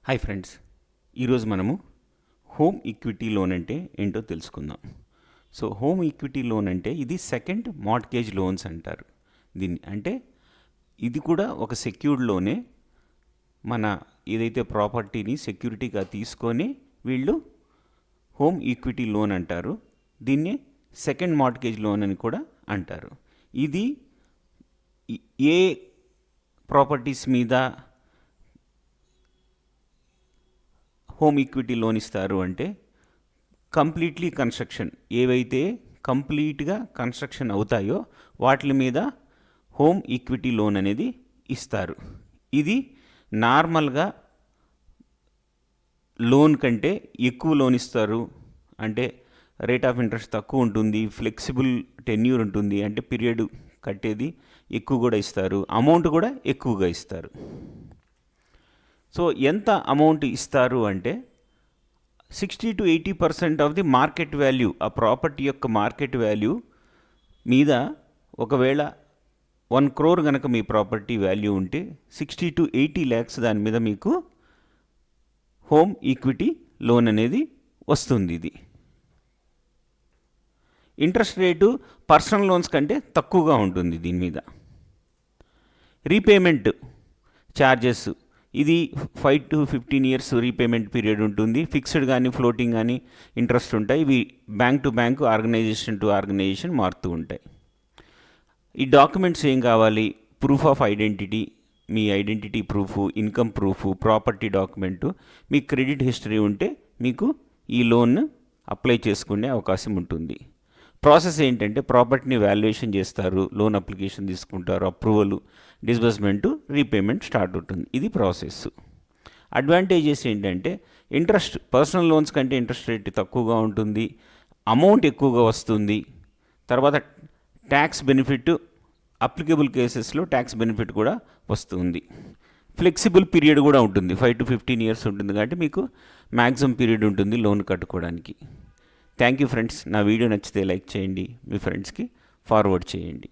Hi friends, ఈరోజు మనము home equity loan అంటే ఏంటో తెలుసుకుందాం. సో హోమ్ ఈక్విటీ లోన్ అంటే ఇది సెకండ్ మార్ట్గేజ్ లోన్స్ అంటారు దీన్ని. అంటే ఇది కూడా ఒక సెక్యూర్డ్ లోనే. మన ఏదైతే ప్రాపర్టీని సెక్యూరిటీగా తీసుకొని వీళ్ళు హోమ్ ఈక్విటీ లోన్ అంటారు. దీన్ని సెకండ్ మార్ట్గేజ్ లోన్ అని కూడా అంటారు. ఇది ఏ ప్రాపర్టీస్ మీద హోమ్ ఈక్విటీ లోన్ ఇస్తారు అంటే కంప్లీట్లీ కన్స్ట్రక్షన్, ఏవైతే కంప్లీట్గా కన్స్ట్రక్షన్ అవుతాయో వాటి మీద హోమ్ ఈక్విటీ లోన్ అనేది ఇస్తారు. ఇది నార్మల్గా లోన్ కంటే ఎక్కువ లోన్ ఇస్తారు. అంటే రేట్ ఆఫ్ ఇంట్రెస్ట్ తక్కువ ఉంటుంది, ఫ్లెక్సిబుల్ టెన్యూర్ ఉంటుంది, అంటే పీరియడ్ కట్టేది ఎక్కువ కూడా ఇస్తారు, అమౌంట్ కూడా ఎక్కువగా ఇస్తారు. సో ఎంత అమౌంట్ ఇస్తారు అంటే 60 to 80% of the market value, ఆ ప్రాపర్టీ యొక్క మార్కెట్ వాల్యూ మీద ఒకవేళ 1 crore కనుక మీ ప్రాపర్టీ వాల్యూ ఉంటే 60 to 80 lakhs దాని మీద మీకు హోమ్ ఈక్విటీ లోన్ అనేది వస్తుంది. ఇది ఇంట్రెస్ట్ రేటు పర్సనల్ లోన్స్ కంటే తక్కువగా ఉంటుంది. దీని మీద రీపేమెంట్ ఛార్జెస్ ఇది 5 to 15 years రీపేమెంట్ పీరియడ్ ఉంటుంది. ఫిక్స్డ్ కానీ ఫ్లోటింగ్ కానీ ఇంట్రెస్ట్ ఉంటాయి. ఇవి bank to bank, organisation to organisation మారుతూ ఉంటాయి. ఈ డాక్యుమెంట్స్ ఏం కావాలి? ప్రూఫ్ ఆఫ్ ఐడెంటిటీ, మీ identity proof, income proof, property document, మీ క్రెడిట్ హిస్టరీ ఉంటే మీకు ఈ లోన్ అప్లై చేసుకునే అవకాశం ఉంటుంది. ప్రాసెస్ ఏంటంటే ప్రాపర్టీని వాల్యుయేషన్ చేస్తారు, లోన్ అప్లికేషన్ తీసుకుంటారు, అప్రూవల్, డిస్బర్స్మెంటు, రీపేమెంట్ స్టార్ట్ అవుతుంది. ఇది ప్రాసెస్. అడ్వాంటేజెస్ ఏంటంటే ఇంట్రెస్ట్ పర్సనల్ లోన్స్ కంటే ఇంట్రెస్ట్ రేట్ తక్కువగా ఉంటుంది, అమౌంట్ ఎక్కువగా వస్తుంది. తర్వాత ట్యాక్స్ బెనిఫిట్, అప్లికబుల్ కేసెస్లో ట్యాక్స్ బెనిఫిట్ కూడా వస్తుంది. ఫ్లెక్సిబుల్ పీరియడ్ కూడా ఉంటుంది, 5 to 15 years ఉంటుంది. కాబట్టి మీకు మ్యాక్సిమం పీరియడ్ ఉంటుంది లోన్ కట్టుకోవడానికి. Thank you friends. నా వీడియో నచ్చితే లైక్ చేయండి, మీ ఫ్రెండ్స్కి ఫార్వర్డ్ చేయండి.